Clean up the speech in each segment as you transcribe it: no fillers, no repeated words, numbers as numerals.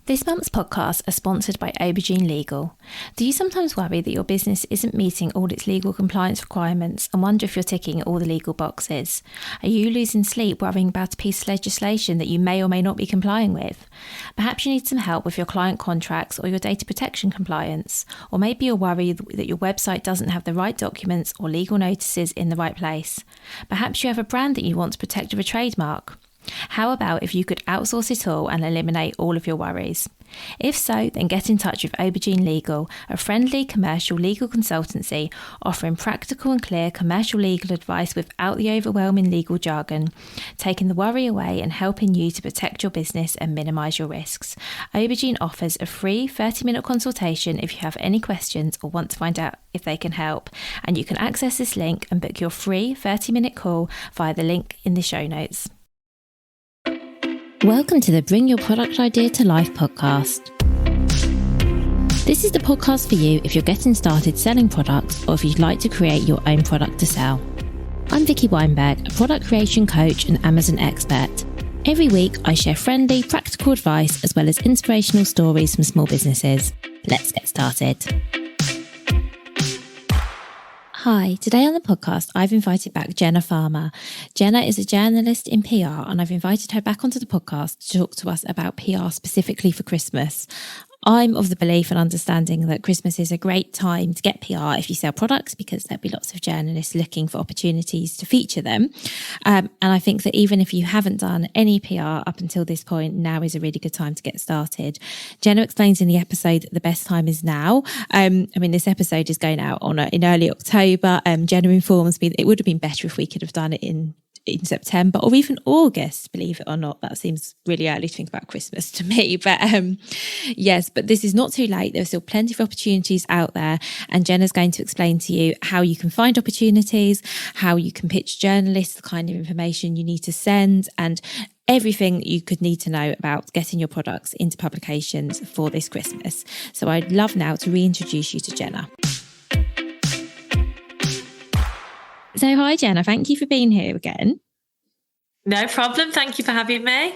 This month's podcasts are sponsored by Aubergine Legal. Do you sometimes worry that your business isn't meeting all its legal compliance requirements and wonder if you're ticking all the legal boxes? Are you losing sleep worrying about a piece of legislation that you may or may not be complying with? Perhaps you need some help with your client contracts or your data protection compliance. Or maybe you're worried that your website doesn't have the right documents or legal notices in the right place. Perhaps you have a brand that you want to protect with a trademark. How about if you could outsource it all and eliminate all of your worries? If so, then get in touch with Aubergine Legal, a friendly commercial legal consultancy offering practical and clear commercial legal advice without the overwhelming legal jargon, taking the worry away and helping you to protect your business and minimise your risks. Aubergine offers a free 30-minute consultation if you have any questions or want to find out if they can help, and you can access this link and book your free 30-minute call via the link in the show notes. Welcome to the Bring Your Product Idea to Life podcast. This is the podcast for you if you're getting started selling products or if you'd like to create your own product to sell. I'm Vicky Weinberg, a product creation coach and Amazon expert. Every week, I share friendly, practical advice as well as inspirational stories from small businesses. Let's get started. Hi, today on the podcast, I've invited back Jenna Farmer. Jenna is a journalist in PR, and I've invited her back onto the podcast to talk to us about PR specifically for Christmas. I'm of the belief and understanding that Christmas is a great time to get PR if you sell products, because there'll be lots of journalists looking for opportunities to feature them. And I think that even if you haven't done any PR up until this point, now is a really good time to get started. Jenna explains in the episode that the best time is now. This episode is going out in early October. Jenna informs me that it would have been better if we could have done it in September or even August, believe it or not. That seems really early to think about Christmas to me, but yes, but this is not too late. There's still plenty of opportunities out there, and Jenna's going to explain to you how you can find opportunities, how you can pitch journalists, the kind of information you need to send, and everything you could need to know about getting your products into publications for this Christmas. So I'd love now to reintroduce you to Jenna. So hi, Jenna. Thank you for being here again. No problem. Thank you for having me.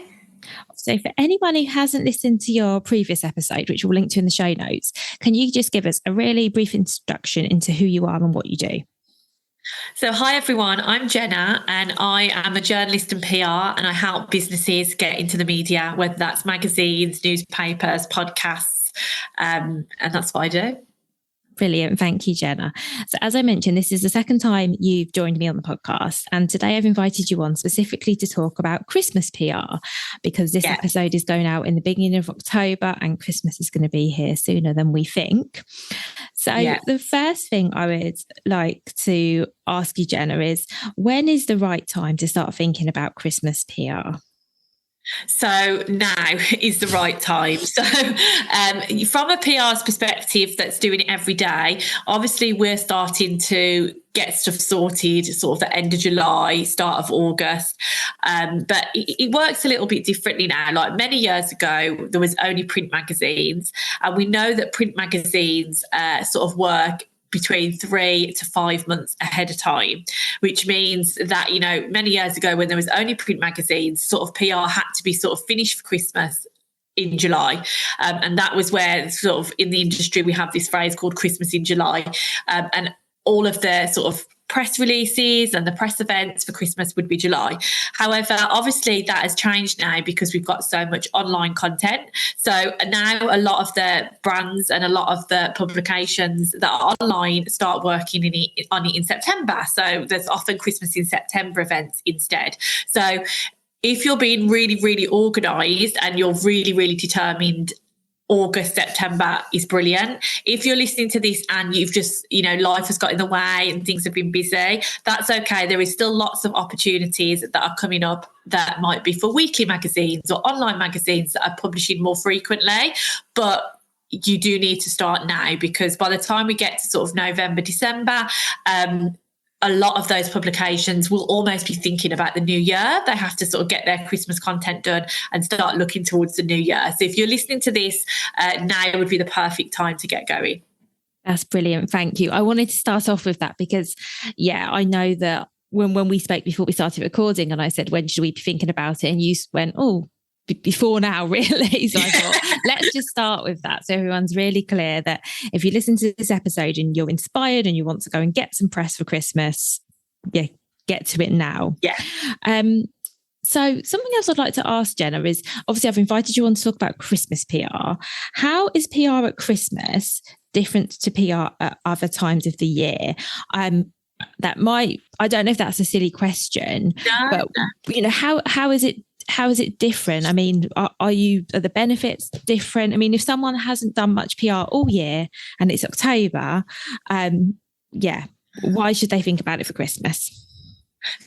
So for anyone who hasn't listened to your previous episode, which we'll link to in the show notes, can you just give us a really brief introduction into who you are and what you do? So hi, everyone. I'm Jenna, and I am a journalist in PR, and I help businesses get into the media, whether that's magazines, newspapers, podcasts, and that's what I do. Brilliant. Thank you, Jenna. So as I mentioned, this is the second time you've joined me on the podcast. And today I've invited you on specifically to talk about Christmas PR, because this episode is going out in the beginning of October and Christmas is going to be here sooner than we think. So the first thing I would like to ask you, Jenna, is when is the right time to start thinking about Christmas PR? So now is the right time. So from a PR's perspective that's doing it every day, obviously we're starting to get stuff sorted sort of the end of July, start of August. But it works a little bit differently now. Like many years ago, there was only print magazines. And we know that print magazines sort of work between 3 to 5 months ahead of time, which means that, many years ago when there was only print magazines, sort of PR had to be sort of finished for Christmas in July. And that was where sort of in the industry, we have this phrase called Christmas in July. And all of the sort of press releases and the press events for Christmas would be July. However, obviously that has changed now because we've got so much online content. So now a lot of the brands and a lot of the publications that are online start working on it in September. So there's often Christmas in September events instead. So if you're being really, really organised and you're really, really determined, August, September is brilliant. If you're listening to this and you've just, life has got in the way and things have been busy, that's okay. There is still lots of opportunities that are coming up that might be for weekly magazines or online magazines that are publishing more frequently. But you do need to start now, because by the time we get to sort of November, December, a lot of those publications will almost be thinking about the new year. They have to sort of get their Christmas content done and start looking towards the new year. So if you're listening to this, now would be the perfect time to get going. That's brilliant. Thank you. I wanted to start off with that because, I know that when we spoke before we started recording and I said, when should we be thinking about it? And you went, before now, really. So I thought, let's just start with that. So everyone's really clear that if you listen to this episode and you're inspired and you want to go and get some press for Christmas, yeah, get to it now. Yeah. So something else I'd like to ask, Jenna, is obviously I've invited you on to talk about Christmas PR. How is PR at Christmas different to PR at other times of the year? I don't know if that's a silly question, but you know, how is it different? I mean, are the benefits different? I mean, if someone hasn't done much PR all year and it's October, why should they think about it for Christmas?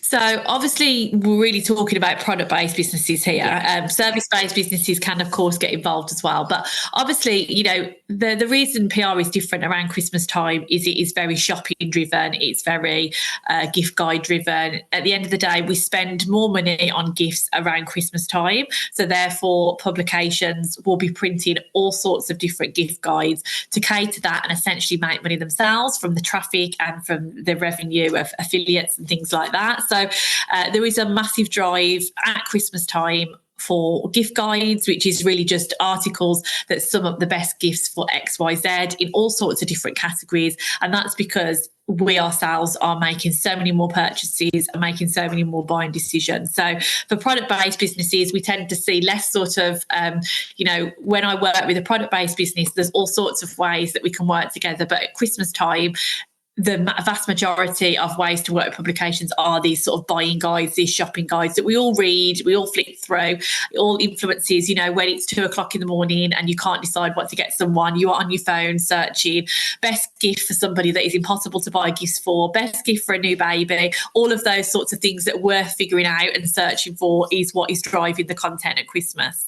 So obviously we're really talking about product-based businesses here. Service-based businesses can of course get involved as well. But obviously, you know, the reason PR is different around Christmas time is it is very shopping driven. It's very gift guide driven. At the end of the day, we spend more money on gifts around Christmas time. So therefore publications will be printing all sorts of different gift guides to cater to that and essentially make money themselves from the traffic and from the revenue of affiliates and things like that. So there is a massive drive at Christmas time for gift guides, which is really just articles that sum up the best gifts for XYZ in all sorts of different categories. And that's because we ourselves are making so many more purchases and making so many more buying decisions. So for product-based businesses, we tend to see less sort of, when I work with a product-based business, there's all sorts of ways that we can work together. But at Christmas time, the vast majority of ways to work with publications are these sort of buying guides, these shopping guides that we all read, we all flick through. It all influences, you know, when it's 2:00 in the morning and you can't decide what to get someone, you are on your phone searching best gift for somebody that is impossible to buy gifts for, best gift for a new baby. All of those sorts of things that we're figuring out and searching for is what is driving the content at Christmas.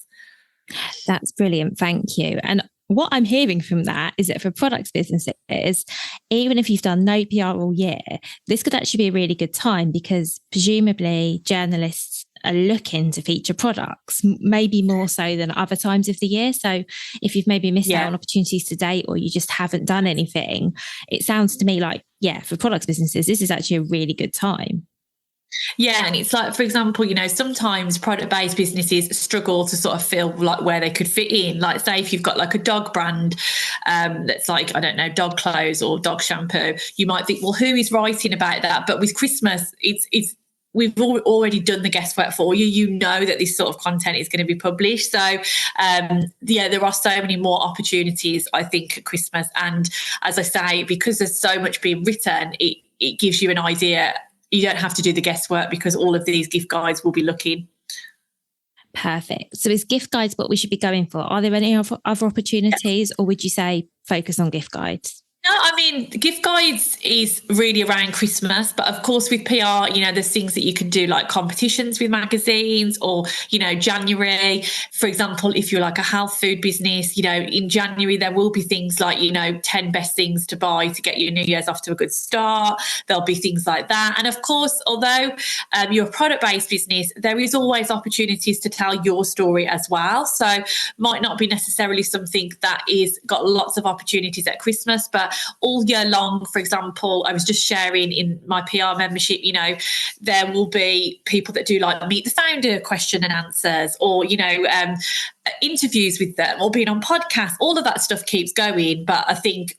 That's brilliant. Thank you. And what I'm hearing from that is that for products businesses, even if you've done no PR all year, this could actually be a really good time because presumably journalists are looking to feature products, maybe more so than other times of the year. So if you've maybe missed out on opportunities to date or you just haven't done anything, it sounds to me like, for products businesses, this is actually a really good time. Yeah, and it's like, for example, you know, sometimes product-based businesses struggle to sort of feel like where they could fit in. Like, say, if you've got like a dog brand that's like, I don't know, dog clothes or dog shampoo, you might think, well, who is writing about that? But with Christmas, we've already done the guesswork for you. You know that this sort of content is going to be published. So, there are so many more opportunities, I think, at Christmas. And as I say, because there's so much being written, it gives you an idea. You don't have to do the guesswork because all of these gift guides will be looking. Perfect. So is gift guides what we should be going for? Are there any other opportunities or would you say focus on gift guides? No, I mean, gift guides is really around Christmas, but of course with PR, you know, there's things that you can do like competitions with magazines or, you know, January, for example, if you're like a health food business, you know, in January, there will be things like, you know, 10 best things to buy to get your New Year's off to a good start. There'll be things like that. And of course, although you're a product-based business, there is always opportunities to tell your story as well. So might not be necessarily something that is got lots of opportunities at Christmas, but all year long, for example, I was just sharing in my PR membership, you know, there will be people that do like meet the founder question and answers or, you know, interviews with them or being on podcasts. All of that stuff keeps going. But I think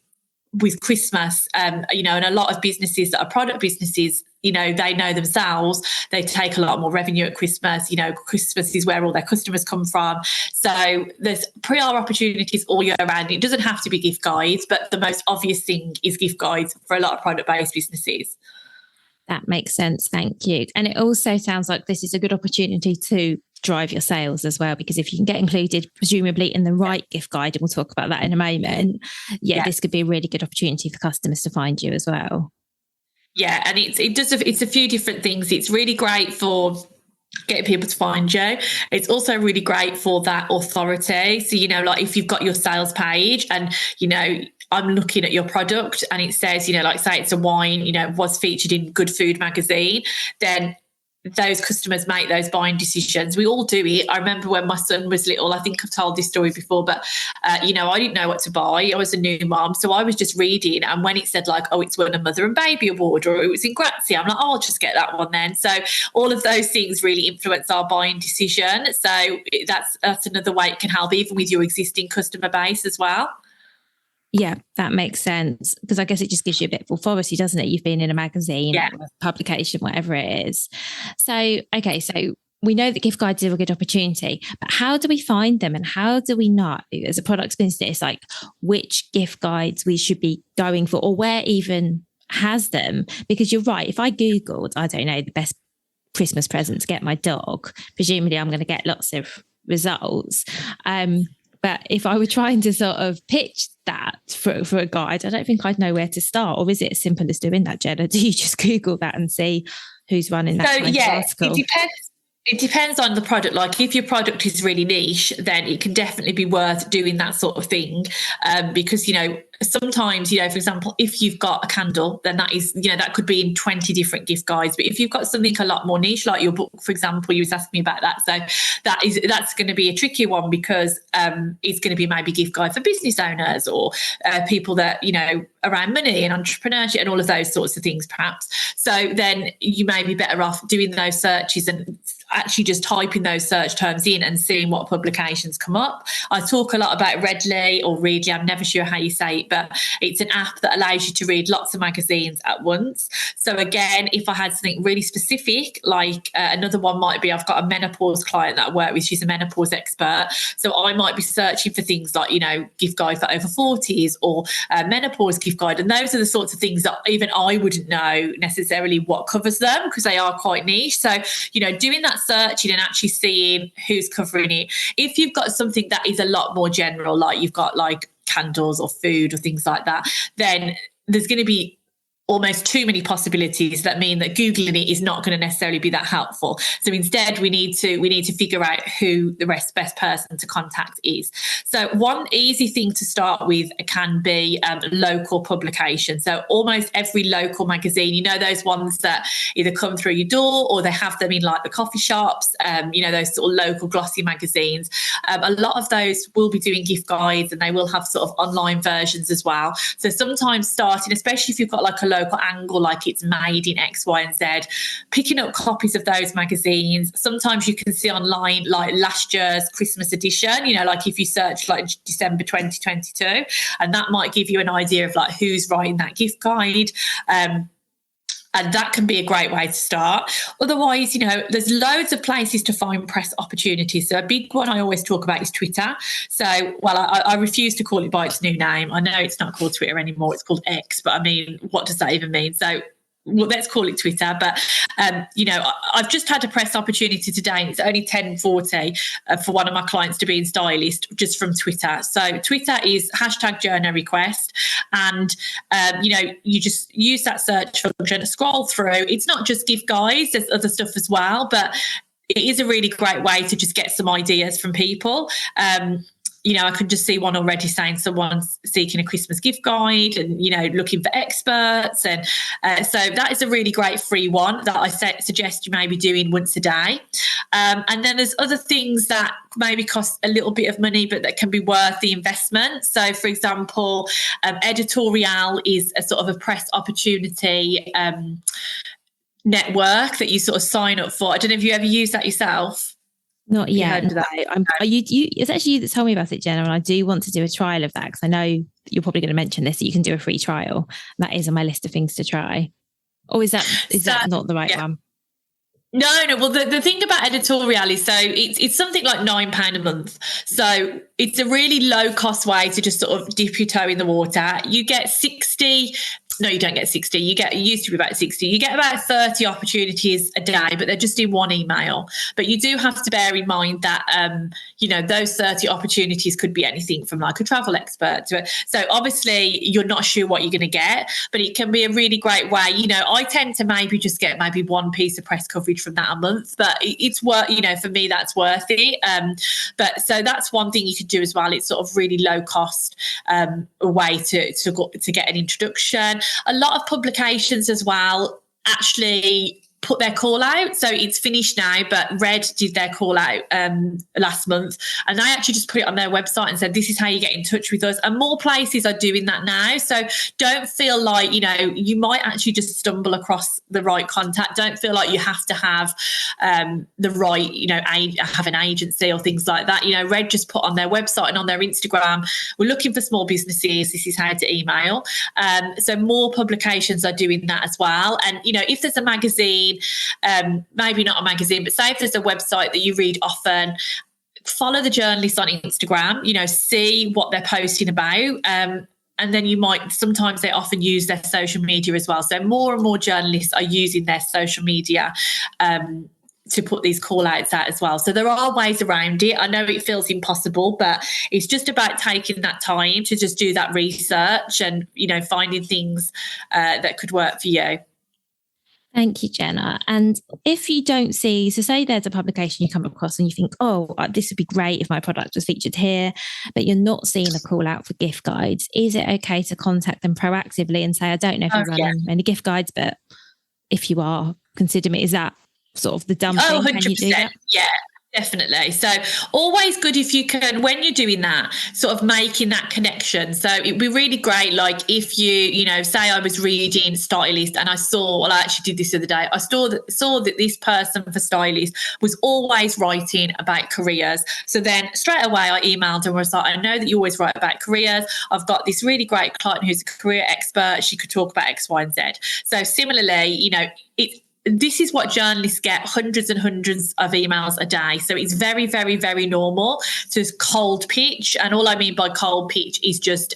with Christmas, you know, and a lot of businesses that are product businesses, you know, they know themselves, they take a lot more revenue at Christmas. You know, Christmas is where all their customers come from. So there's PR opportunities all year round. It doesn't have to be gift guides, but the most obvious thing is gift guides for a lot of product-based businesses. That makes sense. Thank you. And it also sounds like this is a good opportunity to drive your sales as well, because if you can get included, presumably in the right gift guide, and we'll talk about that in a moment, this could be a really good opportunity for customers to find you as well. Yeah, and it's a few different things. It's really great for getting people to find you. It's also really great for that authority. So, you know, like if you've got your sales page and, you know, I'm looking at your product and it says, you know, like say it's a wine, you know, was featured in Good Food magazine, then those customers make those buying decisions. We all do it. I remember when my son was little, I think I've told this story before, but, I didn't know what to buy. I was a new mom. So I was just reading. And when it said like, oh, it's won a Mother and Baby Award, or it was in Grazia, I'm like, oh, I'll just get that one then. So all of those things really influence our buying decision. So that's another way it can help, even with your existing customer base as well. Yeah, that makes sense, because I guess it just gives you a bit of authority, doesn't it? You've been in a magazine, publication, whatever it is. So, okay, so we know that gift guides are a good opportunity, but how do we find them, and how do we know as a product business, like which gift guides we should be going for, or where even has them? Because you're right, if I Googled, I don't know, the best Christmas present to get my dog, presumably I'm going to get lots of results. But if I were trying to sort of pitch that for a guide, I don't think I'd know where to start. Or is it as simple as doing that, Jenna? Do you just Google that and see who's running that kind of article? It depends on the product. Like if your product is really niche, then it can definitely be worth doing that sort of thing. Because, sometimes, for example, if you've got a candle, then that is, that could be in 20 different gift guides. But if you've got something a lot more niche, like your book, for example, you was asking me about that. So that's going to be a tricky one, because it's going to be maybe gift guide for business owners, or people that, around money and entrepreneurship and all of those sorts of things, perhaps. So then you may be better off doing those searches and actually just typing those search terms in and seeing what publications come up. I talk a lot about Readly or Readly, I'm never sure how you say it, but it's an app that allows you to read lots of magazines at once. So again, if I had something really specific, like another one might be, I've got a menopause client that I work with, she's a menopause expert. So I might be searching for things like, gift guide for over 40s, or menopause gift guide. And those are the sorts of things that even I wouldn't know necessarily what covers them, because they are quite niche. So, doing that searching and actually seeing who's covering it. If you've got something that is a lot more general, like you've got like candles or food or things like that, then there's going to be almost too many possibilities that mean that Googling it is not going to necessarily be that helpful. So instead, we need to figure out who the best person to contact is. So one easy thing to start with can be local publication. So almost every local magazine, those ones that either come through your door or they have them in like the coffee shops, those sort of local glossy magazines. A lot of those will be doing gift guides, and they will have sort of online versions as well. So sometimes starting, especially if you've got like a local angle, like it's made in X, Y, and Z, picking up copies of those magazines. Sometimes you can see online like last year's Christmas edition, like if you search like December 2022, and that might give you an idea of like who's writing that gift guide. And that can be a great way to start. Otherwise, there's loads of places to find press opportunities. So a big one I always talk about is Twitter. So, I refuse to call it by its new name. I know it's not called Twitter anymore. It's called X. But I mean, what does that even mean? So let's call it Twitter. But, I've just had a press opportunity today, and it's only 10:40 for one of my clients to be in Stylist, just from Twitter. So Twitter is #JournalRequest. And, you just use that search function, scroll through. It's not just gift guides, there's other stuff as well. But it is a really great way to just get some ideas from people. I could just see one already saying someone's seeking a Christmas gift guide and, looking for experts. And so that is a really great free one that I suggest you maybe doing once a day. And then there's other things that maybe cost a little bit of money, but that can be worth the investment. So, for example, Editorial is a sort of a press opportunity network that you sort of sign up for. I don't know if you ever use that yourself. Not yet. No. It's actually you that told me about it, Jenna, and I do want to do a trial of that, because I know you're probably going to mention this, that you can do a free trial. That is on my list of things to try. Or is that not the right one? No. Well, the thing about Editorial is, so it's something like £9 a month. So it's a really low cost way to just sort of dip your toe in the water. You get 60. No, you don't get 60. It used to be about 60. You get about 30 opportunities a day, but they're just in one email. But you do have to bear in mind that, those 30 opportunities could be anything from like a travel expert to so obviously you're not sure what you're going to get, but it can be a really great way. I tend to maybe just get maybe one piece of press coverage from that a month, but it's worth, for me, that's worth it. But so that's one thing you could do as well. It's sort of really low cost way to get an introduction. A lot of publications as well actually put their call out. So it's finished now, but Red did their call out last month, and they actually just put it on their website and said, this is how you get in touch with us. And more places are doing that now. So don't feel like, you might actually just stumble across the right contact. Don't feel like you have to have the right, have an agency or things like that. Red just put on their website and on their Instagram, we're looking for small businesses. This is how to email. So more publications are doing that as well. And, if there's a magazine, maybe not a magazine, but say if there's a website that you read often, follow the journalists on Instagram, see what they're posting about. And then sometimes they often use their social media as well. So more and more journalists are using their social media to put these call outs out as well. So there are ways around it. I know it feels impossible, but it's just about taking that time to just do that research and, finding things that could work for you. Thank you, Jenna. And if you don't see, so say there's a publication you come across and you think, this would be great if my product was featured here, but you're not seeing a call out for gift guides, is it okay to contact them proactively and say, I don't know if you're running any gift guides, but if you are, consider me? Is that sort of the dumb thing? 100%. Can you do that? Yeah. Definitely. So always good if you can, when you're doing that, sort of making that connection. So it'd be really great, like if you, say I was reading Stylist and I actually did this the other day. I saw that this person for Stylist was always writing about careers. So then straight away I emailed and was like, I know that you always write about careers. I've got this really great client who's a career expert. She could talk about X, Y, and Z. So similarly, this is what journalists get, hundreds and hundreds of emails a day. So it's very, very, very normal to cold pitch. And all I mean by cold pitch is just,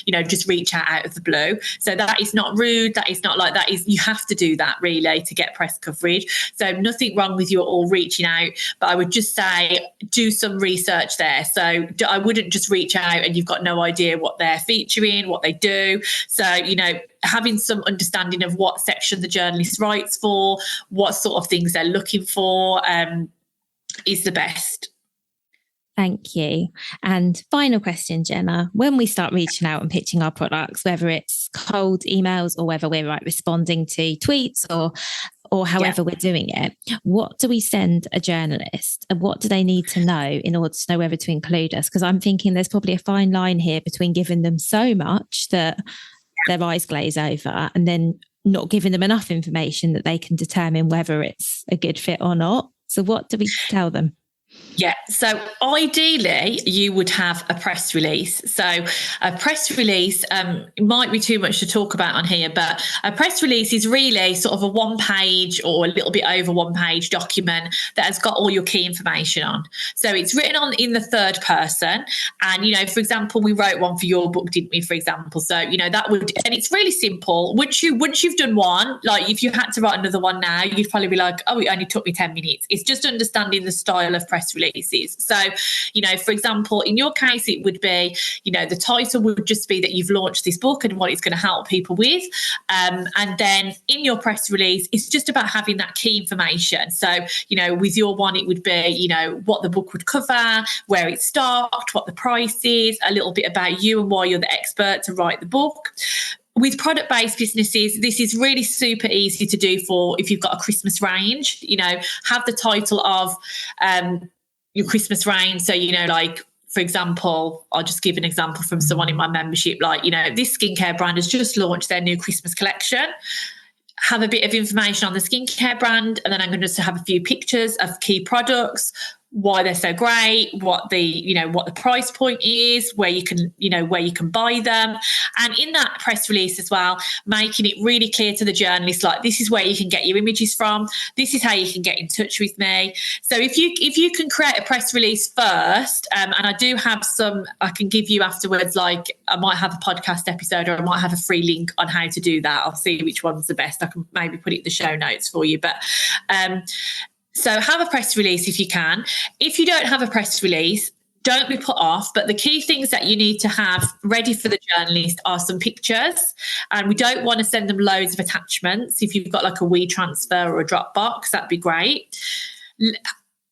just reach out of the blue. So that is not rude. That is not like that. You have to do that really to get press coverage. So nothing wrong with you at all reaching out, but I would just say do some research there. So I wouldn't just reach out and you've got no idea what they're featuring, what they do. So, having some understanding of what section the journalist writes for, what sort of things they're looking for is the best. Thank you. And final question, Jenna, when we start reaching out and pitching our products, whether it's cold emails or whether we're responding to tweets or however we're doing it, what do we send a journalist and what do they need to know in order to know whether to include us? Because I'm thinking there's probably a fine line here between giving them so much that their eyes glaze over and then not giving them enough information that they can determine whether it's a good fit or not. So what do we tell them? Yeah. So ideally, you would have a press release. So a press release might be too much to talk about on here, but a press release is really sort of a 1 page or a little bit over 1 page document that has got all your key information on. So it's written on in the third person. And, for example, we wrote one for your book, didn't we, for example? So, that would, and it's really simple. Once you've done one, like if you had to write another one now, you'd probably be like, it only took me 10 minutes. It's just understanding the style of press releases. So, for example, in your case, it would be, the title would just be that you've launched this book and what it's going to help people with. And then in your press release, it's just about having that key information. So, with your one, it would be, what the book would cover, where it's stocked, what the price is, a little bit about you and why you're the expert to write the book. With product-based businesses, this is really super easy to do for if you've got a Christmas range, have the title of your Christmas range. So, like, for example, I'll just give an example from someone in my membership, like, this skincare brand has just launched their new Christmas collection. Have a bit of information on the skincare brand, and then I'm going to just have a few pictures of key products, why they're so great, what the price point is, where you can buy them. And in that press release as well, making it really clear to the journalist, like, this is where you can get your images from, this is how you can get in touch with me. So if you can create a press release first, and I do have some I can give you afterwards, like I might have a podcast episode or I might have a free link on how to do that. I'll see which one's the best. I can maybe put it in the show notes for you. But so have a press release if you can. If you don't have a press release, don't be put off. But the key things that you need to have ready for the journalist are some pictures. And we don't want to send them loads of attachments. If you've got like a WeTransfer or a Dropbox, that'd be great.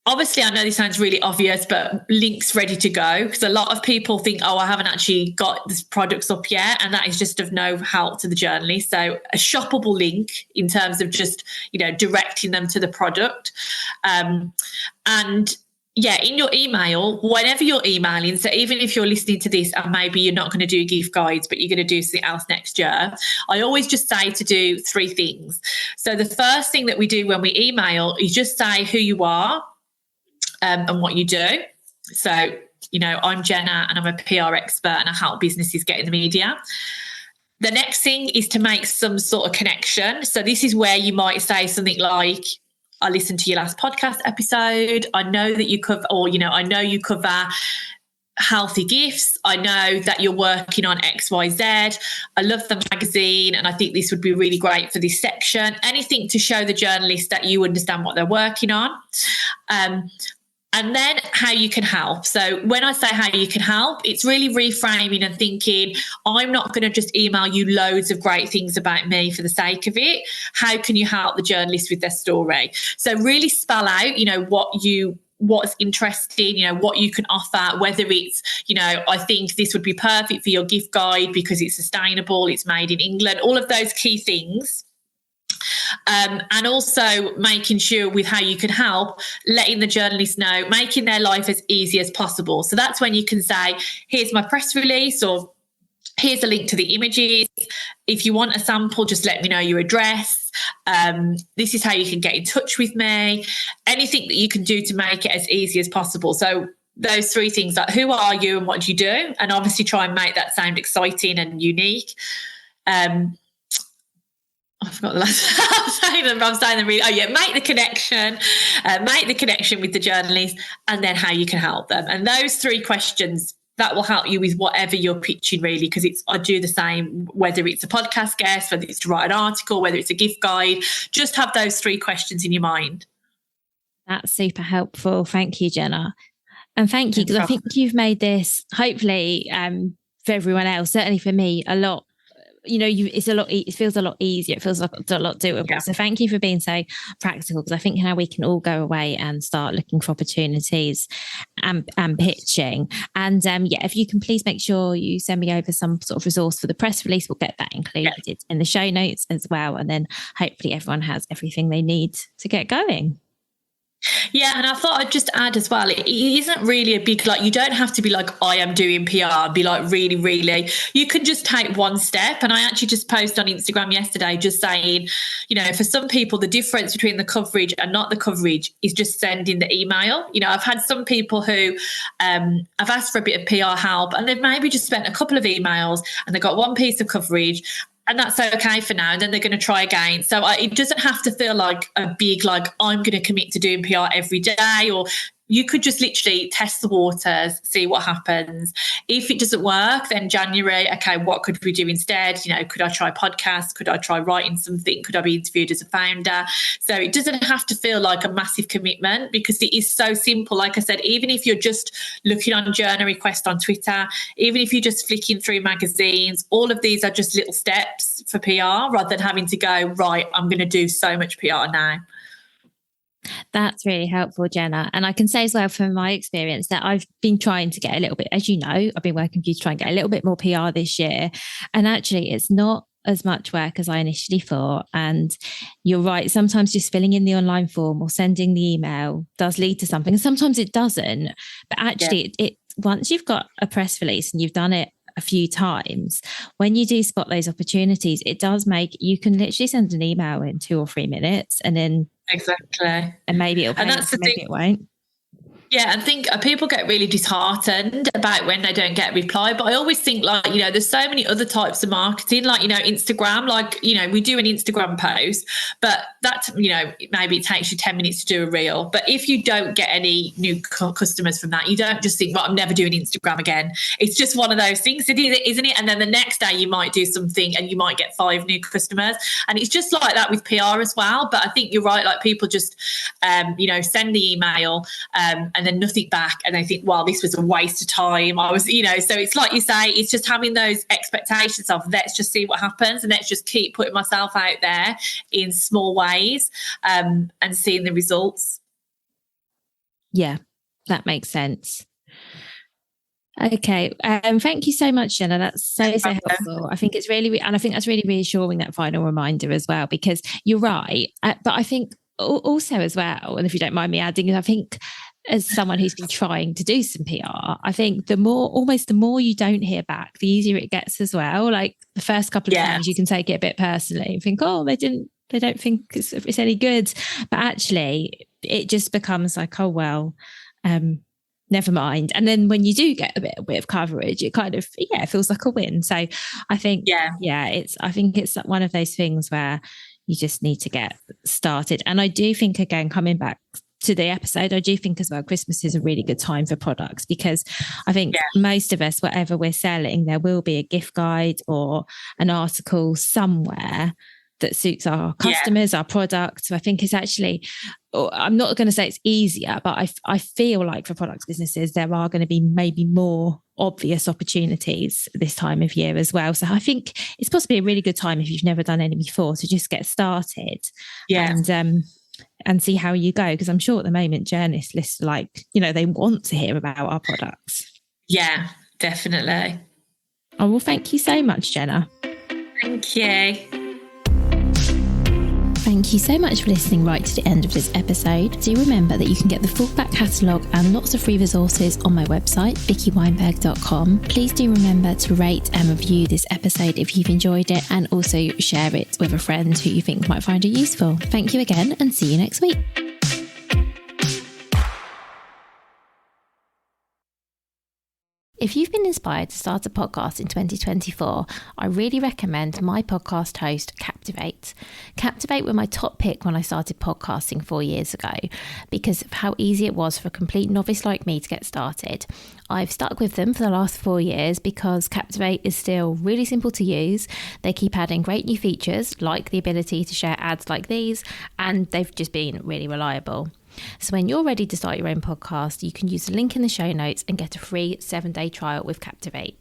obviously, I know this sounds really obvious, but links ready to go, because a lot of people think, oh, I haven't actually got this products up yet, and that is just of no help to the journalist. So a shoppable link in terms of just, directing them to the product. And yeah, in your email, whenever you're emailing, so even if you're listening to this and maybe you're not going to do gift guides, but you're going to do something else next year, I always just say to do 3 things. So the first thing that we do when we email is just say who you are, and what you do. So, I'm Jenna and I'm a PR expert and I help businesses get in the media. The next thing is to make some sort of connection. So this is where you might say something like, I listened to your last podcast episode. I know that you cover, or, I know you cover healthy gifts. I know that you're working on XYZ. I love the magazine and I think this would be really great for this section. Anything to show the journalist that you understand what they're working on. And then how you can help. So when I say how you can help, it's really reframing and thinking, I'm not going to just email you loads of great things about me for the sake of it. How can you help the journalist with their story? So really spell out, what's interesting, what you can offer, whether it's, I think this would be perfect for your gift guide because it's sustainable, it's made in England, all of those key things. And also making sure with how you can help, letting the journalists know, making their life as easy as possible. So that's when you can say, here's my press release, or here's a link to the images. If you want a sample, just let me know your address. This is how you can get in touch with me. Anything that you can do to make it as easy as possible. So those 3 things, like who are you and what do you do? And obviously try and make that sound exciting and unique. I forgot the last. I'm saying them really. Oh yeah, make the connection with the journalist, and then how you can help them. And those 3 questions, that will help you with whatever you're pitching, really, because I do the same, whether it's a podcast guest, whether it's to write an article, whether it's a gift guide. Just have those 3 questions in your mind. That's super helpful. Thank you, Jenna. And thank you, because I think you've made this, hopefully, for everyone else, certainly for me, a lot. It feels a lot easier. It feels like it's a lot doable. Yeah. So thank you for being so practical, because I think now we can all go away and start looking for opportunities and pitching. And if you can please make sure you send me over some sort of resource for the press release, we'll get that included in the show notes as well. And then hopefully everyone has everything they need to get going. Yeah, and I thought I'd just add as well, it isn't really a big, you don't have to be like, I am doing PR, be like really, really, you can just take one step. And I actually just posted on Instagram yesterday just saying, for some people, the difference between the coverage and not the coverage is just sending the email. I've had some people who I've asked for a bit of PR help and they've maybe just spent a couple of emails and they got one piece of coverage. And that's okay for now. And then they're going to try again. So it doesn't have to feel like a big, I'm going to commit to doing PR every day, or you could just literally test the waters, see what happens. If it doesn't work, then January, okay, what could we do instead? Could I try podcasts? Could I try writing something? Could I be interviewed as a founder? So it doesn't have to feel like a massive commitment, because it is so simple. Like I said, even if you're just looking on journal request on Twitter, even if you're just flicking through magazines, all of these are just little steps for PR, rather than having to go, right, I'm going to do so much PR now. That's really helpful, Jenna. And I can say as well from my experience that I've been trying to get a little bit, as you know, I've been working with you to try and get a little bit more PR this year. And actually it's not as much work as I initially thought. And you're right, sometimes just filling in the online form or sending the email does lead to something. And sometimes it doesn't. But actually it once you've got a press release and you've done it a few times, when you do spot those opportunities, it does make, you can literally send an email in 2 or 3 minutes and then exactly, and maybe it'll pay, and that's the maybe thing. It won't. Yeah, I think people get really disheartened about when they don't get a reply. But I always think, there's so many other types of marketing, Instagram, we do an Instagram post, but that, maybe it takes you 10 minutes to do a reel. But if you don't get any new customers from that, you don't just think, well, I'm never doing Instagram again. It's just one of those things, isn't it? And then the next day you might do something and you might get 5 new customers. And it's just like that with PR as well. But I think you're right, people just, send the email, and then nothing back, and they think, well, this was a waste of time. So it's like you say, it's just having those expectations of, let's just see what happens, and let's just keep putting myself out there in small ways, and seeing the results. Yeah, that makes sense. Okay. Thank you so much, Jenna. That's so helpful. I think it's really, and I think that's really reassuring, that final reminder as well, because you're right. But I think also as well, and if you don't mind me adding, I think as someone who's been trying to do some PR, I think the more you don't hear back, the easier it gets as well. Like the first couple of times you can take it a bit personally and think, oh, they don't think it's any good. But actually it just becomes like, oh, well, never mind. And then when you do get a bit of coverage, it kind of, it feels like a win. So I think, I think it's one of those things where you just need to get started. And I do think, again, coming back to the episode, I do think as well, Christmas is a really good time for products, because I think most of us, whatever we're selling, there will be a gift guide or an article somewhere that suits our customers, our products. So I think it's actually, I'm not going to say it's easier, but I feel like for products businesses, there are going to be maybe more obvious opportunities this time of year as well. So I think it's possibly a really good time, if you've never done any before, to just get started and see how you go. Because I'm sure at the moment journalists, like, they want to hear about our products. Yeah, definitely. Oh, well, thank you so much, Jenna. Thank you. Thank you so much for listening right to the end of this episode. Do remember that you can get the full back catalogue and lots of free resources on my website, vickyweinberg.com. Please do remember to rate and review this episode if you've enjoyed it, and also share it with a friend who you think might find it useful. Thank you again, and see you next week. If you've been inspired to start a podcast in 2024, I really recommend my podcast host, Captivate. Captivate were my top pick when I started podcasting 4 years ago, because of how easy it was for a complete novice like me to get started. I've stuck with them for the last 4 years because Captivate is still really simple to use. They keep adding great new features, like the ability to share ads like these, and they've just been really reliable. So when you're ready to start your own podcast, you can use the link in the show notes and get a free 7-day trial with Captivate.